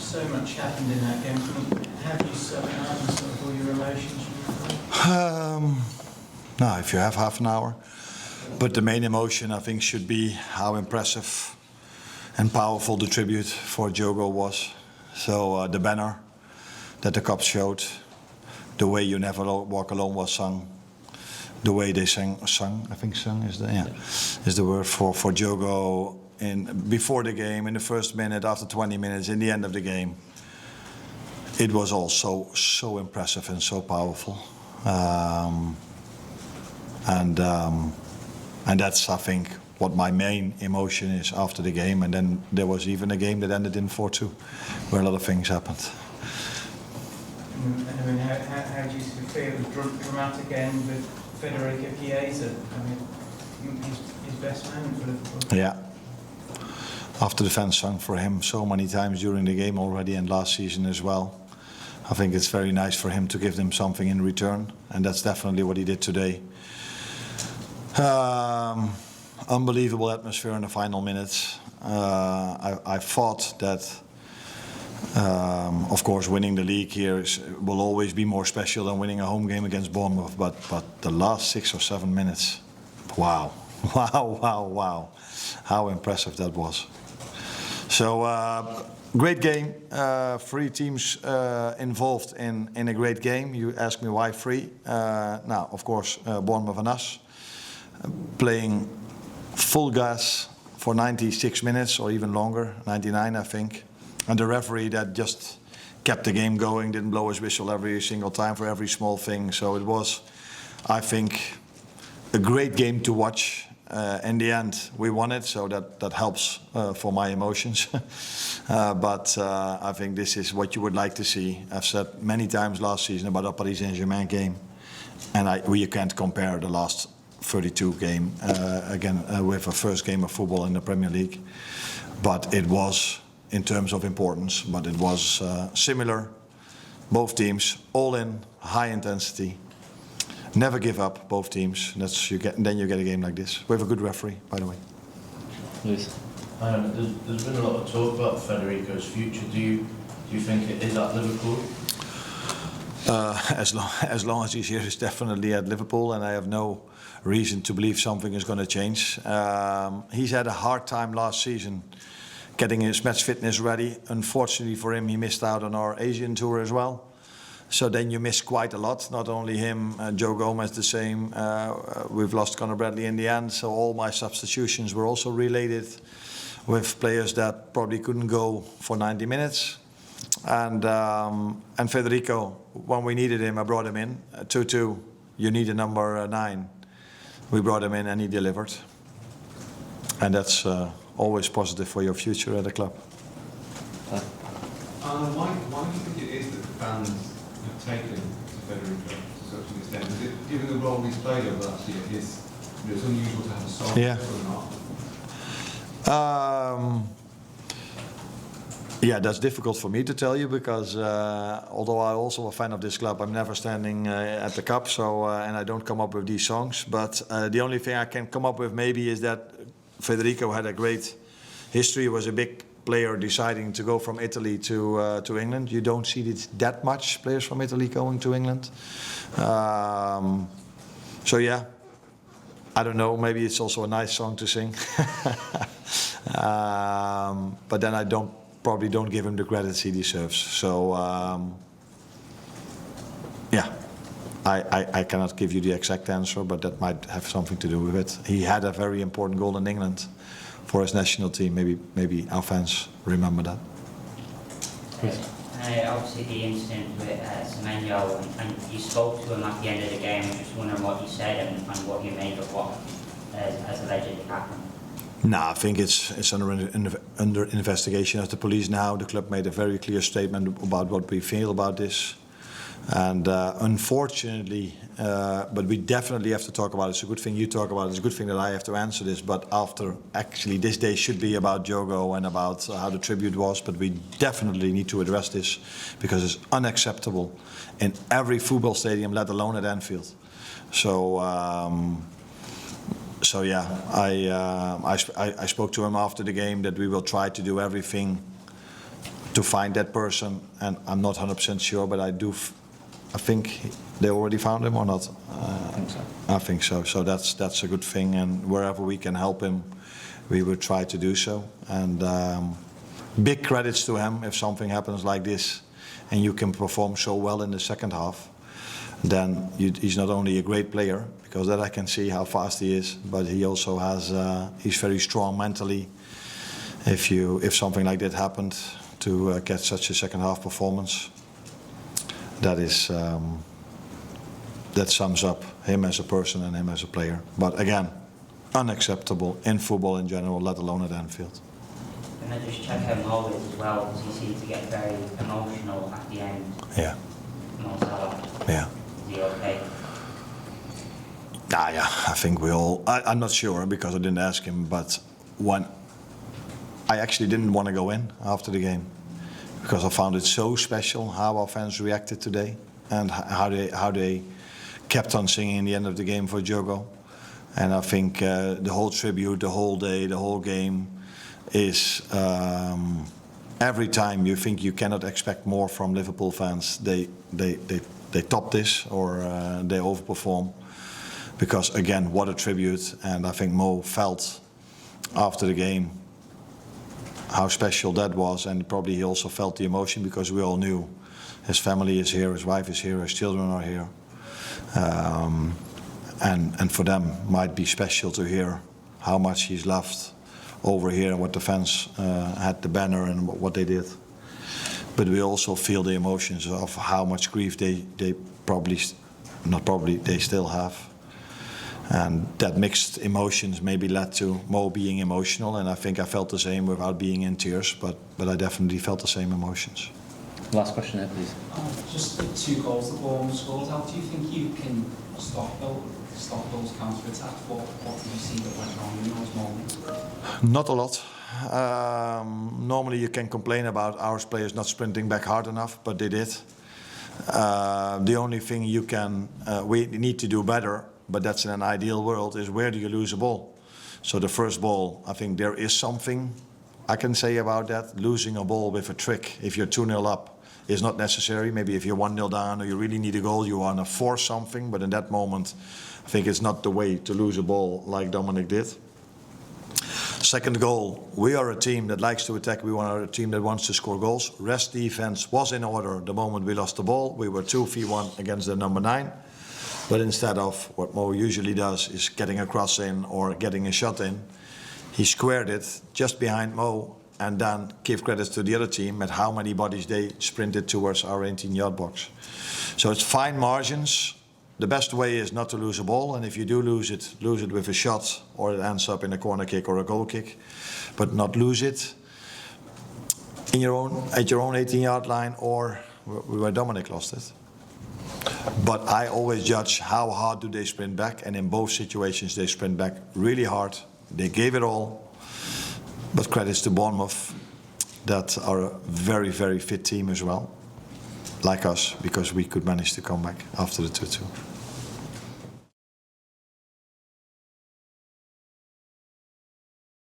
so much happened in that game. How do you sum it up and sort of all your emotions from that? No, if you have half an hour. But the main emotion, I think, should be how impressive and powerful the tribute for Diogo was. So the banner that the cops showed, the way "You Never Walk Alone" was sung, the way they sung, I think sung is the word for Diogo before the game, in the first minute, after 20 minutes, in the end of the game. It was all so impressive and so powerful. And that's, I think, what my main emotion is after the game. And then there was even a game that ended in 4-2, where a lot of things happened. I mean, how do you feel? It was dramatic end with Federico Chiesa. I mean, his best man for Liverpool. Yeah. After the fans sung for him so many times during the game already, and last season as well. I think it's very nice for him to give them something in return, and that's definitely what he did today. Unbelievable atmosphere in the final minutes. I thought that, of course, winning the league here will always be more special than winning a home game against Bournemouth. But the last 6 or 7 minutes, wow, wow, how impressive that was. So great game. 3 teams involved in a great game. You ask me why 3. Now, of course, Bournemouth and us. Playing full gas for 96 minutes or even longer, 99 I think. And the referee that just kept the game going, didn't blow his whistle every single time for every small thing. So it was, I think, a great game to watch. In the end, we won it, so that helps for my emotions. But I think this is what you would like to see. I've said many times last season about the Paris Saint-Germain game. And we can't compare the last 32 game again with a first game of football in the Premier League, but it was in terms of importance. But it was similar. Both teams all in, high intensity. Never give up. Both teams. Then you get a game like this. We have a good referee, by the way. Yes. There's been a lot of talk about Federico's future. Do you think it is at Liverpool? As long as he's here, he's definitely at Liverpool, and I have no reason to believe something is going to change. He's had a hard time last season getting his match fitness ready. Unfortunately for him, he missed out on our Asian tour as well. So then you miss quite a lot. Not only him, Joe Gomez the same. We've lost Conor Bradley in the end. So all my substitutions were also related with players that probably couldn't go for 90 minutes. And Federico, when we needed him, I brought him in. 2-2, you need a number 9. We brought him in and he delivered. And that's always positive for your future at the club. Why do you think it is that the fans have taken to Federico to such an extent? Is it, given the role he's played over last year, it's unusual to have a song or not? Yeah, that's difficult for me to tell you because although I'm also a fan of this club, I'm never standing at the cup, so and I don't come up with these songs. But the only thing I can come up with maybe is that Federico had a great history. He was a big player deciding to go from Italy to England. You don't see it that much players from Italy going to England. So yeah, I don't know. Maybe it's also a nice song to sing. But then I probably don't give him the credit he deserves. So yeah, I cannot give you the exact answer, but that might have something to do with it. He had a very important goal in England for his national team. Maybe our fans remember that. Obviously the incident with Semenyo, and you spoke to him at the end of the game. I'm just wondering what you said and what you made of what has allegedly happened. No, I think it's under investigation at the police now. The club made a very clear statement about what we feel about this. And unfortunately, but we definitely have to talk about it. It's a good thing you talk about it. It's a good thing that I have to answer this. But after, actually, this day should be about Diogo and about how the tribute was. But we definitely need to address this because it's unacceptable in every football stadium, let alone at Anfield. So yeah, I spoke to him after the game that we will try to do everything to find that person, and I'm not 100% sure, but I think they already found him or not. I think so. I think so. So that's a good thing, and wherever we can help him, we will try to do so. And big credits to him if something happens like this, and you can perform so well in the second half. Then he's not only a great player, because that I can see how fast he is, but he also has he's very strong mentally. If something like that happened, to get such a second half performance, that sums up him as a person and him as a player. But again, unacceptable in football in general, let alone at Anfield. Can I just check how Mo is as well, because he seemed to get very emotional at the end. Yeah. Mo Salah. Yeah. Is he okay? Yeah, I think we all. I'm not sure because I didn't ask him, but when I actually didn't want to go in after the game because I found it so special how our fans reacted today and how they kept on singing the end of the game for Diogo. And I think the whole tribute, the whole day, the whole game is every time you think you cannot expect more from Liverpool fans, they top this or they overperform. Because again, what a tribute, and I think Mo felt after the game how special that was, and probably he also felt the emotion because we all knew his family is here, his wife is here, his children are here. And for them might be special to hear how much he's loved over here and what the fans had the banner and what they did. But we also feel the emotions of how much grief they still have. And that mixed emotions maybe led to Mo being emotional, and I think I felt the same without being in tears, but I definitely felt the same emotions. Last question there, please. Just the 2 goals that Bournemouth scored, how do you think you can stop those counter-attacks? What did you see that went wrong in those moments? Not a lot. Normally you can complain about our players not sprinting back hard enough, but they did. The only thing we need to do better, but that's in an ideal world, is where do you lose a ball? So the first ball, I think there is something I can say about that. Losing a ball with a trick, if you're 2-0 up, is not necessary. Maybe if you're 1-0 down or you really need a goal, you want to force something. But in that moment, I think it's not the way to lose a ball like Dominic did. Second goal, we are a team that likes to attack. We are a team that wants to score goals. Rest defense was in order the moment we lost the ball. We were 2v1 against the number 9. But instead of what Mo usually does is getting a cross in or getting a shot in, he squared it just behind Mo and then give credit to the other team at how many bodies they sprinted towards our 18-yard box. So it's fine margins. The best way is not to lose a ball, and if you do lose it with a shot or it ends up in a corner kick or a goal kick, but not lose it at your own 18-yard line or where Dominic lost it. But I always judge how hard do they sprint back, and in both situations they sprint back really hard. They gave it all, but credits to Bournemouth that are a very, very fit team as well, like us, because we could manage to come back after the 2-2.